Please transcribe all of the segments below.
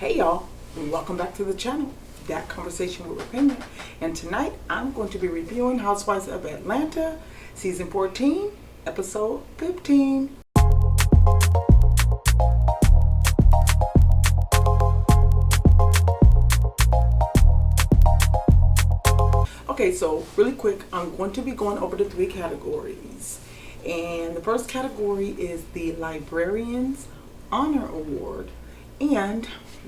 Hey y'all, welcome back to the channel, That Conversation with Repinya. And tonight I'm going to be reviewing Housewives of Atlanta, Season 14, Episode 15. Okay, so really quick, I'm going to be going over the 3 categories. And the first category is the Librarians Honor Award. And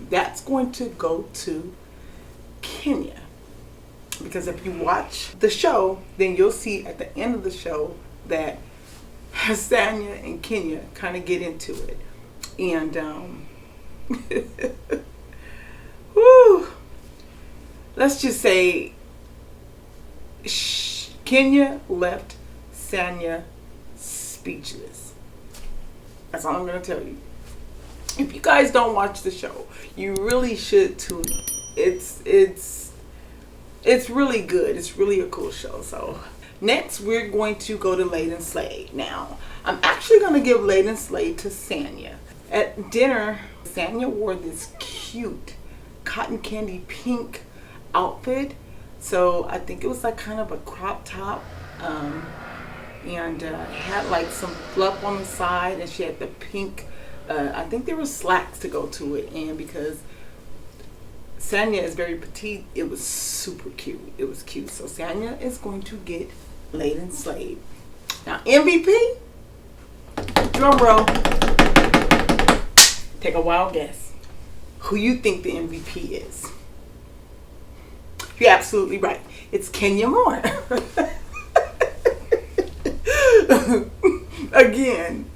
that's going to go to Kenya. Because if you watch the show, then you'll see at the end of the show that Sanya and Kenya kind of get into it. And, whew, let's just say Kenya left Sanya speechless. That's all I'm going to tell you. If you guys don't watch the show, you really should tune in. It's really good. It's really a cool show. So next we're going to go to Laid and Slade. Now, I'm actually going to give Laid and Slade to Sanya. At dinner, Sanya wore this cute cotton candy pink outfit. So I think it was like kind of a crop top. And it had like some fluff on the side, and she had the pink I think there were slacks to go to it, and because Sanya is very petite, it was super cute. It was cute. So Sanya is going to get Laid and Slade. Now MVP, drum roll. Take a wild guess. Who you think the MVP is? You're absolutely right. It's Kenya Moore. Again,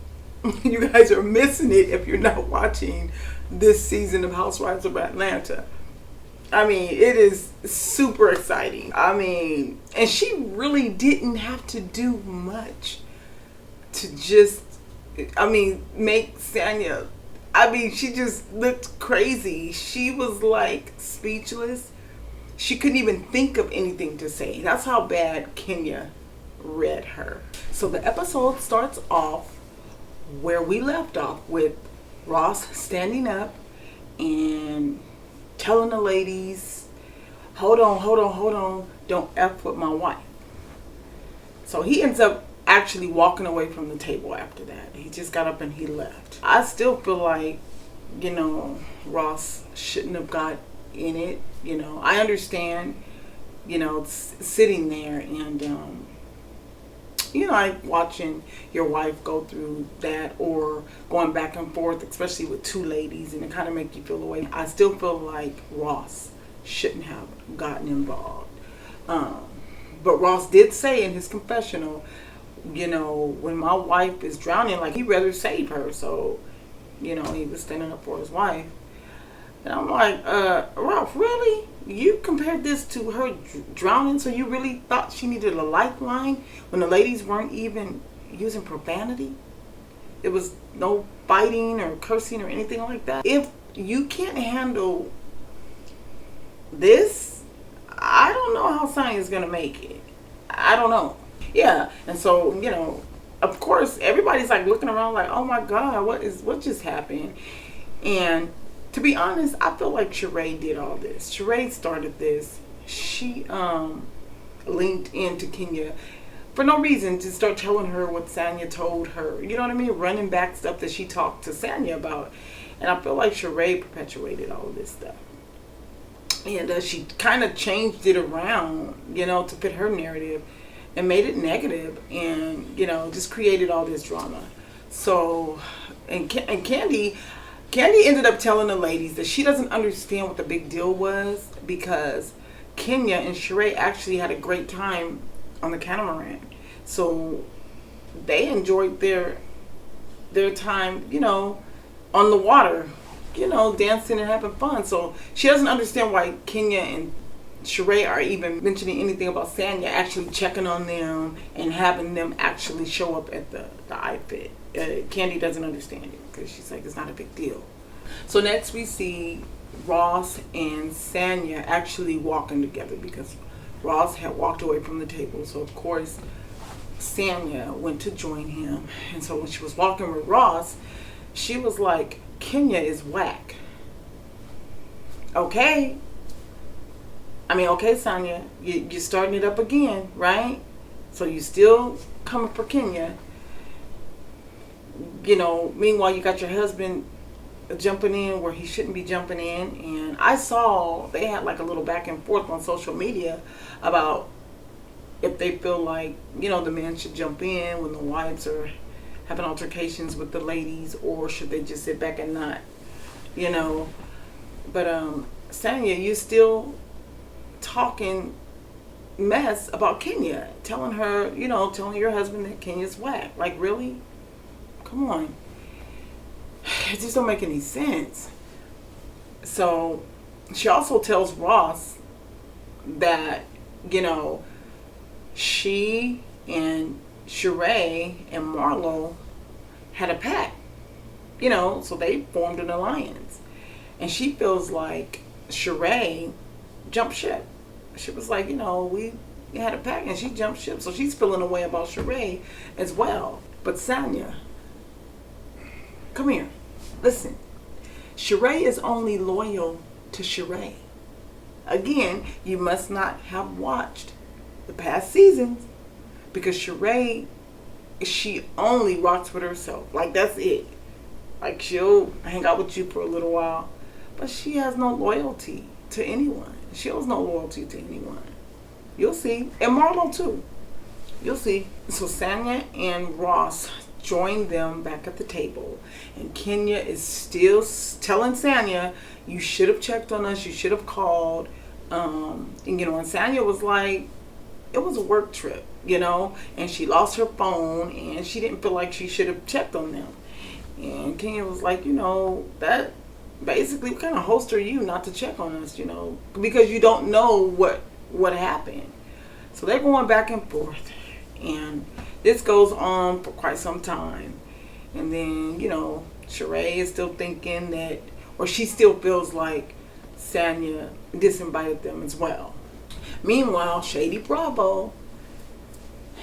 you guys are missing it if you're not watching this season of Housewives of Atlanta. I mean, it is super exciting. I mean, and she really didn't have to do much to just, make Sanya. She just looked crazy. She was like speechless. She couldn't even think of anything to say. That's how bad Kenya read her. So the episode starts off where we left off, with Ross standing up and telling the ladies, hold on, don't F with my wife. So he ends up actually walking away from the table after that. He just got up and he left. I still feel like, Ross shouldn't have got in it. I understand, sitting there and, like watching your wife go through that, or going back and forth, especially with 2 ladies, and it kind of make you feel the way. I still feel like Ross shouldn't have gotten involved. But Ross did say in his confessional, when my wife is drowning, like, he'd rather save her. So, he was standing up for his wife. And I'm like, Ralph, really? You compared this to her drowning, so you really thought she needed a lifeline when the ladies weren't even using profanity? It was no fighting or cursing or anything like that. If you can't handle this, I don't know how Sanya's going to make it. I don't know. Yeah, and so, of course, everybody's like looking around like, oh my God, what just happened? And to be honest, I feel like Sheree did all this. Sheree started this. She linked into Kenya for no reason to start telling her what Sanya told her. You know what I mean? Running back stuff that she talked to Sanya about. And I feel like Sheree perpetuated all of this stuff. And she kind of changed it around, to fit her narrative, and made it negative, and, just created all this drama. So, and Candy ended up telling the ladies that she doesn't understand what the big deal was, because Kenya and Sheree actually had a great time on the catamaran. So they enjoyed their time, on the water, dancing and having fun. So she doesn't understand why Kenya and Sheree are even mentioning anything about Sanya actually checking on them and having them actually show up at the outfit. Candy doesn't understand it, because she's like, it's not a big deal. So next we see Ross and Sanya actually walking together, because Ross had walked away from the table. So of course Sanya went to join him. And so when she was walking with Ross, she was like, Kenya is whack. Okay. I mean, okay, Sonya, you're starting it up again, right? So you still coming for Kenya. Meanwhile, you got your husband jumping in where he shouldn't be jumping in. And I saw they had like a little back and forth on social media about if they feel like, the men should jump in when the wives are having altercations with the ladies, or should they just sit back and not, you know. But Sanya, you still talking mess about Kenya, telling her, telling your husband that Kenya's whack. Like, really? Come on. It just don't make any sense. So she also tells Ross that, she and Sheree and Marlo had a pact, so they formed an alliance. And she feels like Sheree jumped ship. She was like, we had a pact, and she jumped ship. So she's feeling a way about Sheree as well. But Sanya, come here. Listen. Sheree is only loyal to Sheree. Again, you must not have watched the past seasons, because Sheree, she only rocks with herself. Like, that's it. Like, she'll hang out with you for a little while, but she has no loyalty to anyone. She has no loyalty to anyone. You'll see. And Marlo too. You'll see. So Sanya and Ross join them back at the table, and Kenya is still telling Sanya, you should have checked on us, you should have called. And Sanya was like, it was a work trip, and she lost her phone, and she didn't feel like she should have checked on them. And Kenya was like, that basically, what kind of host are you not to check on us, because you don't know what happened. So they're going back and forth, and this goes on for quite some time. And then, Sheree is still thinking that, or she still feels like Sanya disinvited them as well. Meanwhile, Shady Bravo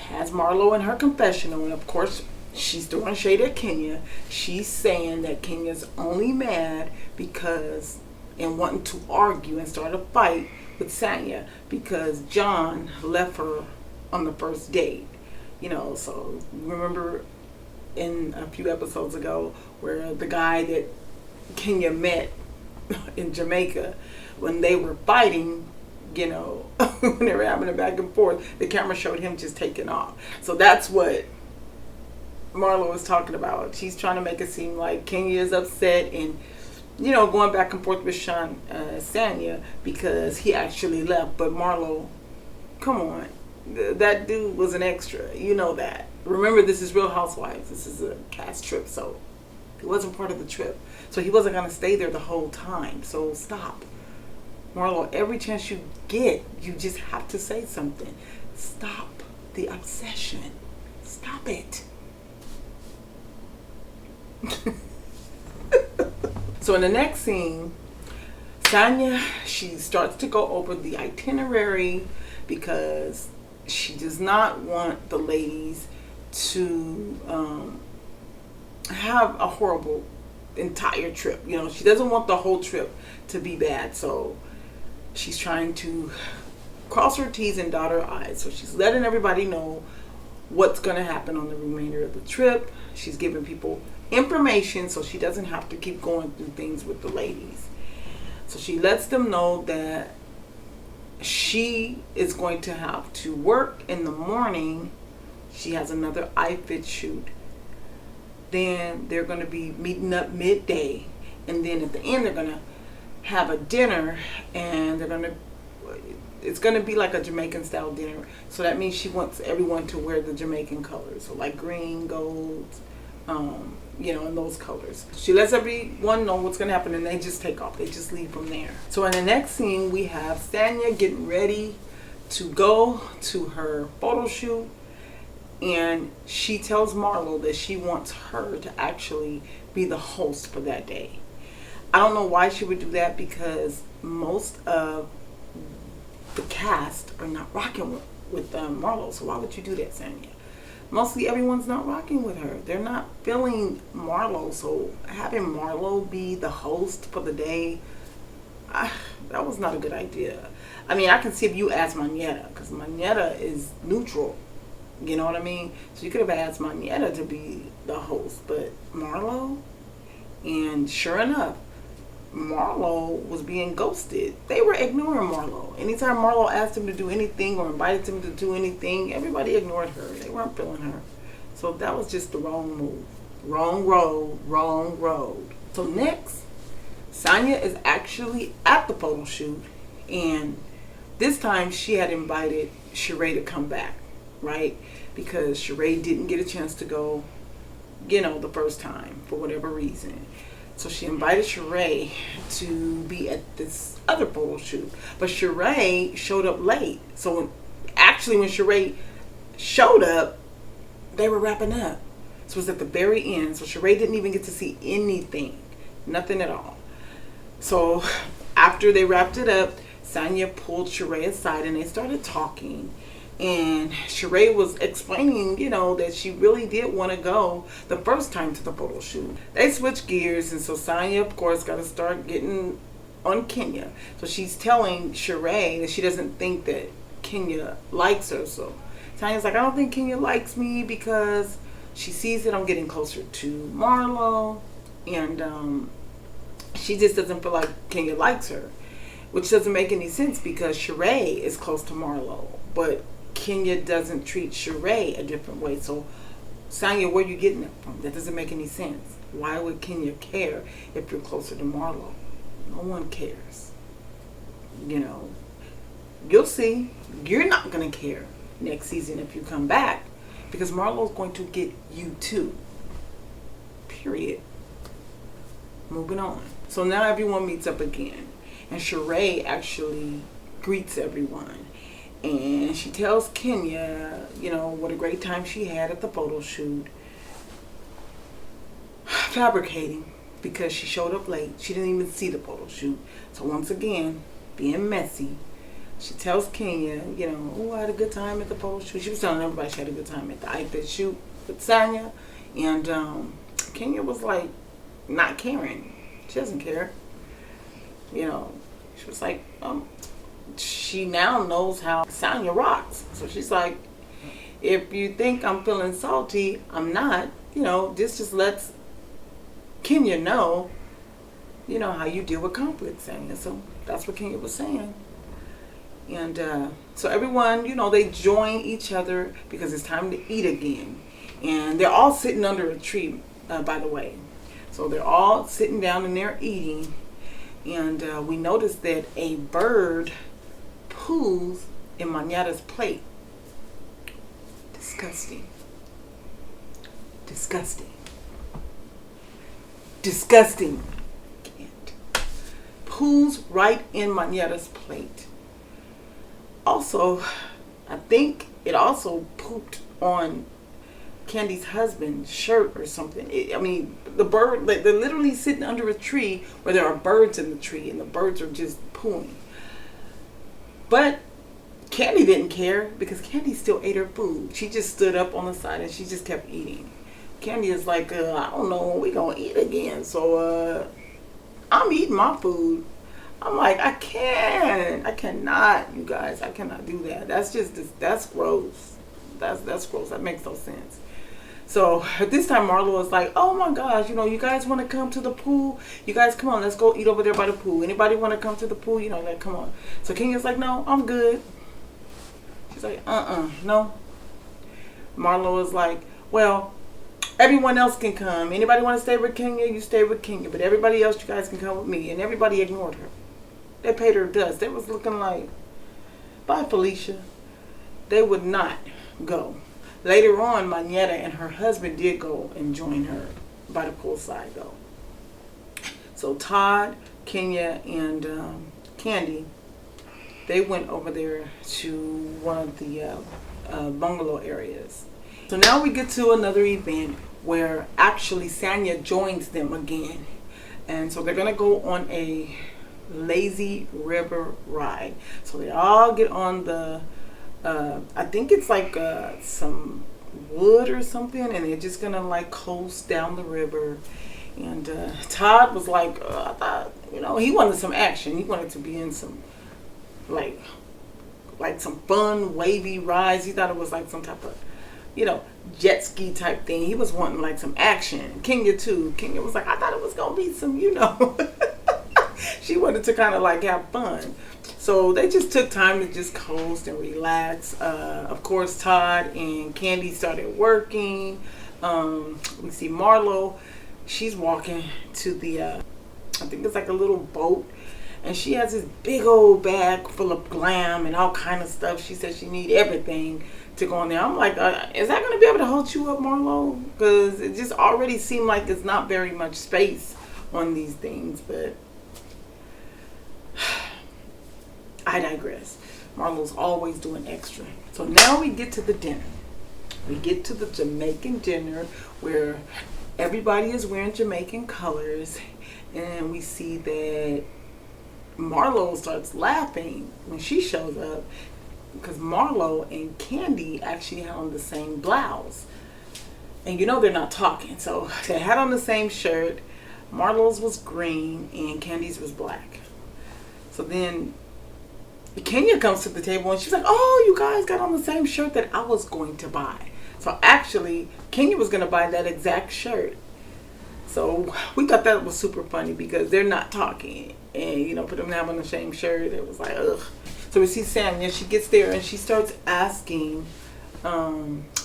has Marlo in her confessional, and of course, she's throwing shade at Kenya. She's saying that Kenya's only mad because, and wanting to argue and start a fight with Sanya because John left her on the first date. So remember in a few episodes ago where the guy that Kenya met in Jamaica, when they were fighting, when they were having a back and forth, the camera showed him just taking off. So that's what Marlo was talking about. She's trying to make it seem like Kenya is upset and, going back and forth with Sanya because he actually left. But Marlo, come on. That dude was an extra. You know that. Remember, this is Real Housewives. This is a cast trip, so he wasn't part of the trip. So he wasn't going to stay there the whole time. So stop. Marlo, every chance you get, you just have to say something. Stop the obsession. Stop it. So in the next scene, Sanya, she starts to go over the itinerary because she does not want the ladies to have a horrible entire trip. She doesn't want the whole trip to be bad. So she's trying to cross her T's and dot her I's. So she's letting everybody know what's going to happen on the remainder of the trip. She's giving people information so she doesn't have to keep going through things with the ladies. So she lets them know that she is going to have to work in the morning. She has another iFit shoot. Then they're going to be meeting up midday. And then at the end, they're going to have a dinner. And it's going to be like a Jamaican style dinner. So that means she wants everyone to wear the Jamaican colors. So like green, gold, in those colors. She lets everyone know what's going to happen, and they just take off. They just leave from there. So in the next scene, we have Sanya getting ready to go to her photo shoot, and she tells Marlo that she wants her to actually be the host for that day. I don't know why she would do that, because most of the cast are not rocking with Marlo. So why would you do that, Sanya? Mostly everyone's not rocking with her. They're not feeling Marlo. So having Marlo be the host for the day, That was not a good idea. I mean, I can see if you asked Manetta, because Manetta is neutral. You know what I mean? So you could have asked Manetta to be the host, but Marlo, and sure enough, Marlo was being ghosted. They were ignoring Marlo. Anytime Marlo asked him to do anything or invited him to do anything, everybody ignored her. They weren't feeling her. So that was just the wrong move. Wrong road, wrong road. So next, Sanya is actually at the photo shoot, and this time she had invited Sheree to come back, right? Because Sheree didn't get a chance to go, the first time for whatever reason. So she invited Sheree to be at this other photo shoot. But Sheree showed up late. So when Sheree showed up, they were wrapping up. So it was at the very end. So Sheree didn't even get to see anything. Nothing at all. So after they wrapped it up, Sanya pulled Sheree aside and they started talking. And Sheree was explaining, that she really did want to go the first time to the photo shoot. They switched gears, and so Sanya, of course, got to start getting on Kenya. So she's telling Sheree that she doesn't think that Kenya likes her. So Sanya's like, I don't think Kenya likes me because she sees that I'm getting closer to Marlo, and she just doesn't feel like Kenya likes her, which doesn't make any sense because Sheree is close to Marlo, but Kenya doesn't treat Sheree a different way. So Sanya, where are you getting that from? That doesn't make any sense. Why would Kenya care if you're closer to Marlo? No one cares. You'll see. You're not going to care next season if you come back because Marlo's going to get you too. Period. Moving on. So now everyone meets up again, and Sheree actually greets everyone. And she tells Kenya, what a great time she had at the photo shoot. Fabricating because she showed up late. She didn't even see the photo shoot. So once again, being messy, she tells Kenya, I had a good time at the photo shoot. She was telling everybody she had a good time at the iFit shoot with Sanya. And Kenya was like, not caring. She doesn't care. She was like, she now knows how Sanya rocks. So she's like, if you think I'm feeling salty, I'm not. This just lets Kenya know, how you deal with conflict, Sanya. So that's what Kenya was saying. And so everyone, they join each other because it's time to eat again. And they're all sitting under a tree, by the way. So they're all sitting down and they're eating. And we noticed that a bird poos in Manetta's plate. Disgusting. Disgusting. Disgusting. Can't. Poos right in Manetta's plate. Also, I think it also pooped on Candy's husband's shirt or something. The bird, they're literally sitting under a tree where there are birds in the tree and the birds are just pooing. But Candy didn't care because Candy still ate her food. She just stood up on the side and she just kept eating. Candy is like, I don't know when we gonna eat again. So I'm eating my food. I'm like, I cannot, you guys. I cannot do that. That's gross. That's gross. That makes no sense. So at this time, Marlo was like, oh my gosh, you guys want to come to the pool? You guys, come on, let's go eat over there by the pool. Anybody want to come to the pool? Come on. So Kenya's like, no, I'm good. She's like, no. Marlo was like, well, everyone else can come. Anybody want to stay with Kenya? You stay with Kenya. But everybody else, you guys can come with me. And everybody ignored her. They paid her dust. They was looking like, bye, Felicia. They would not go. Later on, Manetta and her husband did go and join her by the poolside, though. So Todd, Kenya, and Candy, they went over there to one of the bungalow areas. So now we get to another event where actually Sanya joins them again. And so they're going to go on a lazy river ride. So they all get on the I think it's like some wood or something, and they're just gonna like coast down the river. And Todd was like, I thought he wanted some action. He wanted to be in some like some fun wavy rides. He thought it was like some type of jet ski type thing. He was wanting like some action. Kenya too. Kenya was like, I thought it was gonna be some, she wanted to kind of like have fun. So they just took time to just coast and relax. Of course, Todd and Candy started working. We see Marlo. She's walking to the, I think it's like a little boat. And she has this big old bag full of glam and all kind of stuff. She said she need everything to go in there. I'm like, is that going to be able to hold you up, Marlo? Because it just already seemed like it's not very much space on these things. But I digress. Marlo's always doing extra. So now we get to the dinner. We get to the Jamaican dinner where everybody is wearing Jamaican colors. And we see that Marlo starts laughing when she shows up because Marlo and Candy actually had on the same blouse. And they're not talking. So they had on the same shirt. Marlo's was green and Candy's was black. So then Kenya comes to the table and she's like, oh, you guys got on the same shirt that I was going to buy. So actually, Kenya was going to buy that exact shirt. So we thought that was super funny because they're not talking. And, put them down on the same shirt. It was like, ugh. So we see Samia. She gets there and she starts asking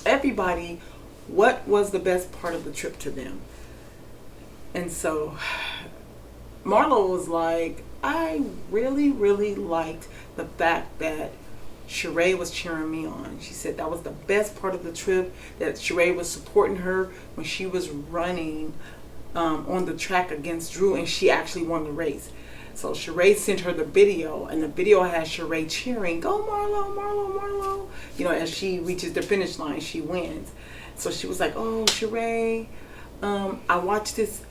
everybody what was the best part of the trip to them. And so Marlo was like, I really, really liked the fact that Sheree was cheering me on. She said that was the best part of the trip, that Sheree was supporting her when she was running on the track against Drew, and she actually won the race. So Sheree sent her the video, and the video has Sheree cheering, go Marlo, Marlo, Marlo. As she reaches the finish line, she wins. So she was like, oh, Sheree, I watched this.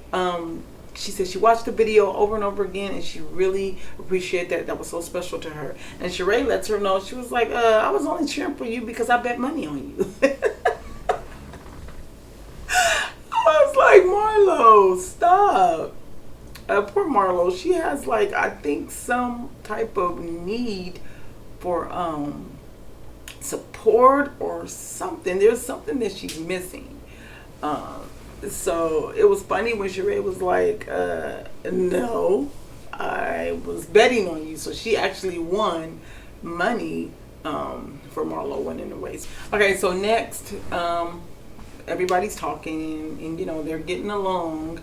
She said she watched the video over and over again, and she really appreciated that. That was so special to her. And Sheree lets her know, she was like, I was only cheering for you because I bet money on you. I was like, Marlo, stop. Poor Marlo, she has like, I think some type of need for support or something. There's something that she's missing. So it was funny when Sheree was like, no, I was betting on you. So she actually won money for Marlo winning the race. Okay, so next, everybody's talking and they're getting along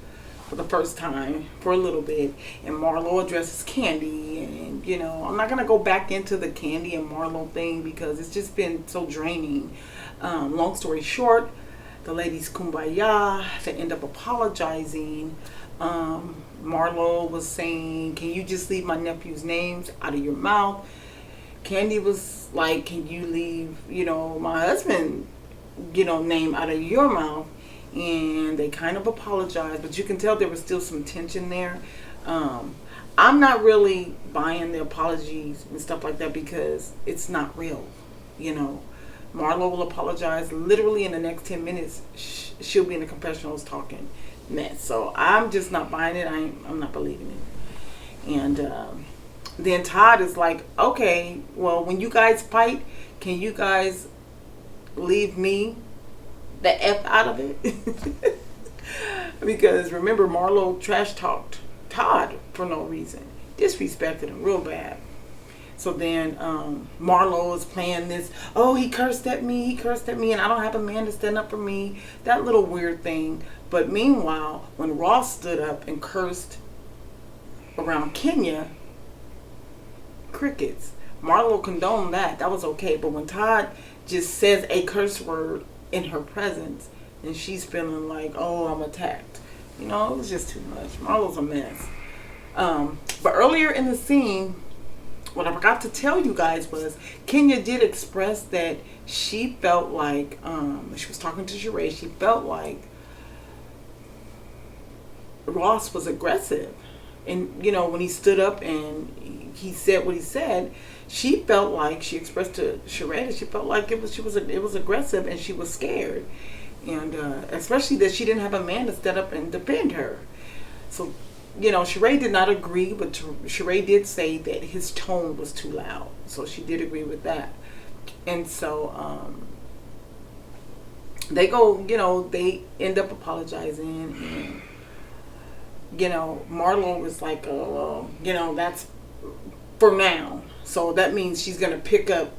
for the first time for a little bit, and Marlo addresses Candy, and I'm not gonna go back into the Candy and Marlo thing because it's just been so draining. Long story short, the ladies kumbaya. They end up apologizing. Marlo was saying, can you just leave my nephew's names out of your mouth? Candy was like, can you leave my husband name out of your mouth? And they kind of apologized, but you can tell there was still some tension there. I'm not really buying the apologies and stuff like that because it's not real. Marlo will apologize literally in the next 10 minutes. She'll be in the confessionals talking mess. So I'm just not buying it. I'm not believing it. And then Todd is like, okay, well, when you guys fight, can you guys leave me the F out of it? Because remember, Marlo trash talked Todd for no reason, disrespected him real bad. So then Marlo is playing this, oh, he cursed at me, and I don't have a man to stand up for me, that little weird thing. But meanwhile, when Ross stood up and cursed around Kenya, crickets. Marlo condoned that was okay. But when Todd just says a curse word in her presence, and she's feeling like, oh, I'm attacked. It was just too much. Marlo's a mess. But earlier in the scene, what I forgot to tell you guys was Kenya did express that she felt like, she was talking to Sheree, she felt like Ross was aggressive. And, when he stood up and he said what he said, she felt like, she expressed to Sheree that she felt like it was aggressive and she was scared. And especially that she didn't have a man to stand up and defend her. So Sheree did not agree, but Sheree did say that his tone was too loud. So she did agree with that. And so they go, they end up apologizing. And, Marlo was like, that's for now. So that means she's going to pick up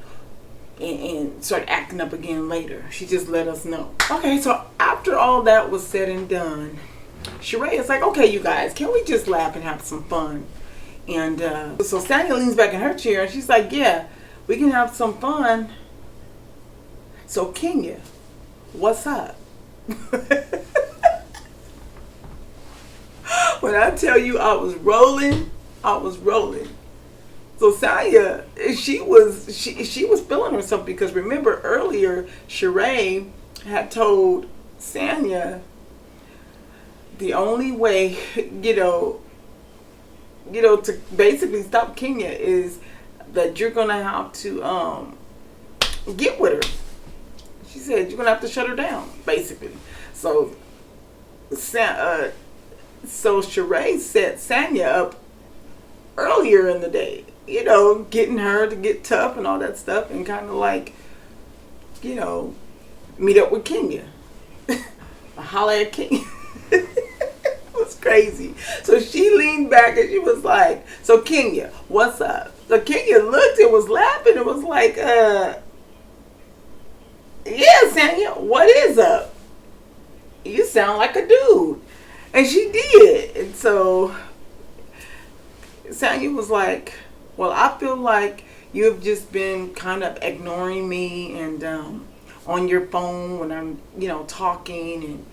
and start acting up again later. She just let us know. Okay, so after all that was said and done, Sheree is like, okay, you guys, can we just laugh and have some fun? And so Sanya leans back in her chair and she's like, yeah, we can have some fun. So Kenya, what's up? When I tell you I was rolling. So Sanya, she was feeling herself because remember earlier, Sheree had told Sanya the only way, to basically stop Kenya is that you're gonna have to get with her. She said you're gonna have to shut her down, basically. So Sheree set Sanya up earlier in the day, getting her to get tough and all that stuff, and kind of like, meet up with Kenya. Holler at Kenya. It was crazy. So she leaned back and she was like, so Kenya, what's up? So Kenya looked and was laughing and was like, yeah, Sanya, what is up? You sound like a dude. And she did. And so Sanya was like, well, I feel like you have just been kind of ignoring me and on your phone when I'm, talking, and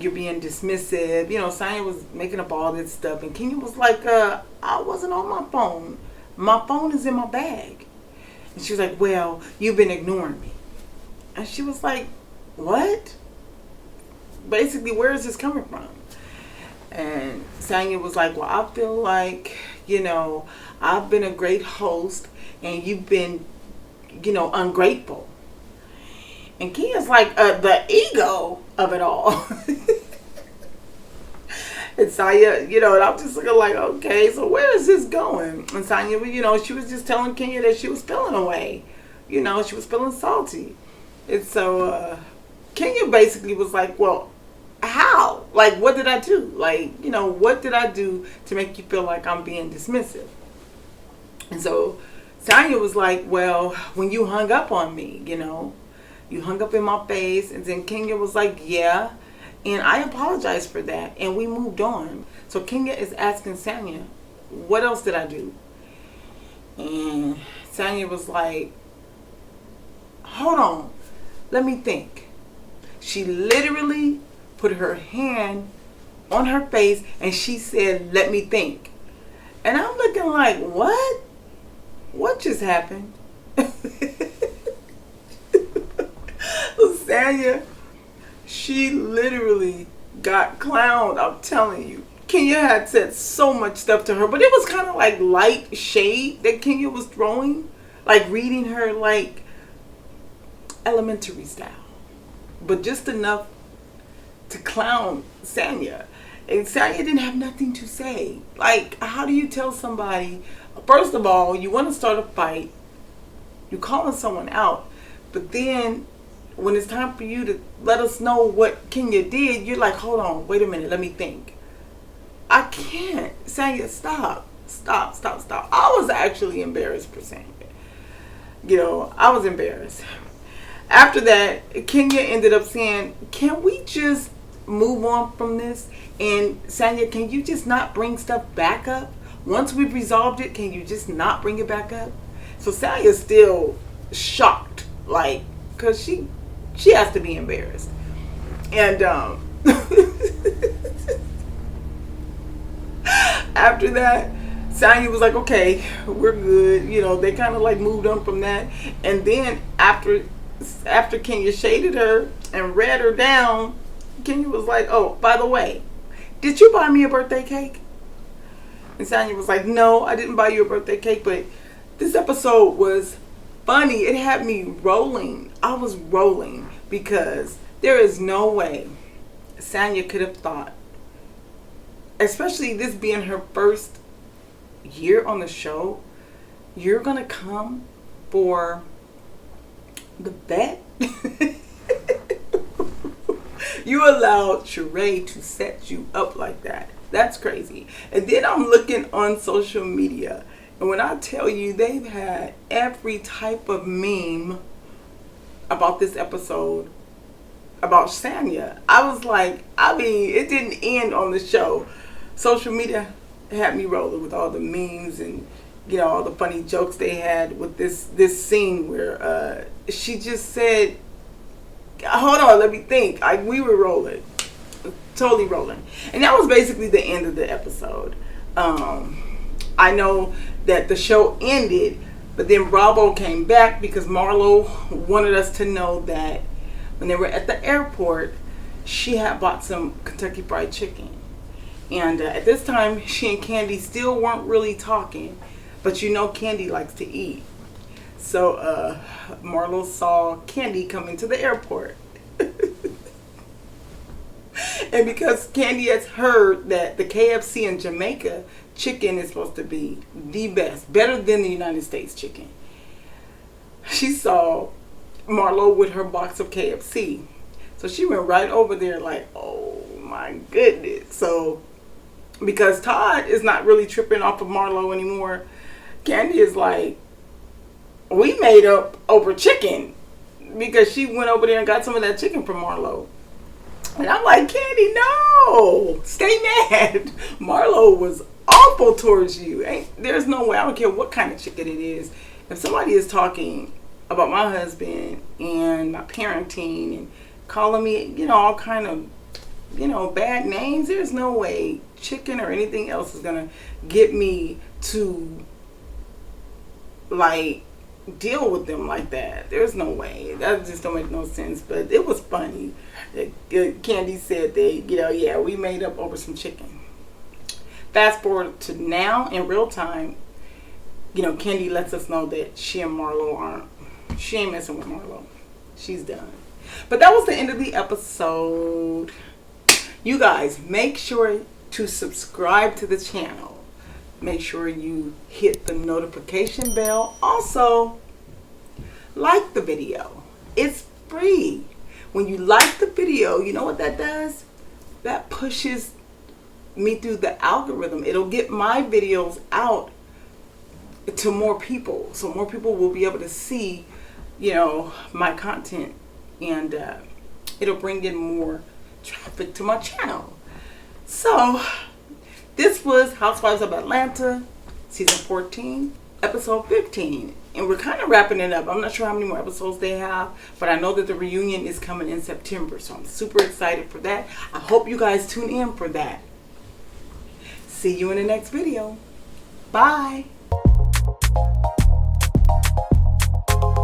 you're being dismissive. Sanya was making up all this stuff. And Kenya was like, I wasn't on my phone. My phone is in my bag. And she was like, well, you've been ignoring me. And she was like, what? Basically, where is this coming from? And Sanya was like, well, I feel like, I've been a great host and you've been, ungrateful. And Kenya's like, the ego of it all. And Sanya, and I'm just looking like, okay, so where is this going? And Sanya, she was just telling Kenya that she was feeling away. She was feeling salty. And so Kenya basically was like, well, how? Like, what did I do? Like, what did I do to make you feel like I'm being dismissive? And so Sanya was like, well, when you hung up on me, you hung up in my face. And then Kenya was like, yeah. And I apologized for that. And we moved on. So Kenya is asking Sanya, what else did I do? And Sanya was like, hold on. Let me think. She literally put her hand on her face and she said, let me think. And I'm looking like, what? What just happened? Sanya, she literally got clowned. I'm telling you. Kenya had said so much stuff to her, but it was kind of like light shade that Kenya was throwing, like reading her like elementary style, but just enough to clown Sanya. And Sanya didn't have nothing to say. Like, how do you tell somebody, first of all, you want to start a fight, you're calling someone out, but then when it's time for you to let us know what Kenya did, you're like, hold on, wait a minute, let me think. I can't. Sanya, stop. I was actually embarrassed for Sanya. I was embarrassed. After that, Kenya ended up saying, can we just move on from this? And Sanya, can you just not bring stuff back up? Once we've resolved it, can you just not bring it back up? So Sanya's still shocked, like, because she has to be embarrassed. And after that, Sanya was like, okay, we're good. They kind of like moved on from that. And then after Kenya shaded her and read her down, Kenya was like, oh, by the way, did you buy me a birthday cake? And Sanya was like, no, I didn't buy you a birthday cake, but this episode was funny. It had me rolling. I was rolling because there is no way Sanya could have thought especially this being her first year on the show, you're gonna come for the vet? You allowed Sheree to set you up like that. That's crazy. And then I'm looking on social media, and when I tell you they've had every type of meme about this episode, about Sanya, I was like, I mean, it didn't end on the show. Social media had me rolling with all the memes and, you know, all the funny jokes they had with this scene where she just said, hold on, let me think. We were rolling. Totally rolling. And that was basically the end of the episode. I know that the show ended, but then Bravo came back because Marlo wanted us to know that when they were at the airport, she had bought some Kentucky Fried Chicken. And at this time, she and Candy still weren't really talking, but you know Candy likes to eat. So Marlo saw Candy come into the airport. And because Candy has heard that the KFC in Jamaica chicken is supposed to be the best, better than the United States chicken, she saw Marlo with her box of KFC. So she went right over there like, oh my goodness. So because Todd is not really tripping off of Marlo anymore, Candy is like, we made up over chicken, because she went over there and got some of that chicken from Marlo. And I'm like, Candy, no, stay mad. Marlo was awful towards you. There's no way, I don't care what kind of chicken it is. If somebody is talking about my husband and my parenting and calling me, you know, all kind of, you know, bad names, there's no way chicken or anything else is going to get me to, like, deal with them like that. There's no way. That just don't make no sense. But it was funny. Candy said they, you know, yeah, we made up over some chicken. Fast forward to now in real time, you know, Candy lets us know that she and Marlo she ain't messing with Marlo. She's done. But that was the end of the episode. You guys, make sure to subscribe to the channel. Make sure you hit the notification bell. Also, like the video. It's free. When you like the video, you know what that does? That pushes me through the algorithm. It'll get my videos out to more people. So more people will be able to see, you know, my content. And it'll bring in more traffic to my channel. So this was Housewives of Atlanta, season 14, episode 15. And we're kind of wrapping it up. I'm not sure how many more episodes they have, but I know that the reunion is coming in September. So I'm super excited for that. I hope you guys tune in for that. See you in the next video. Bye.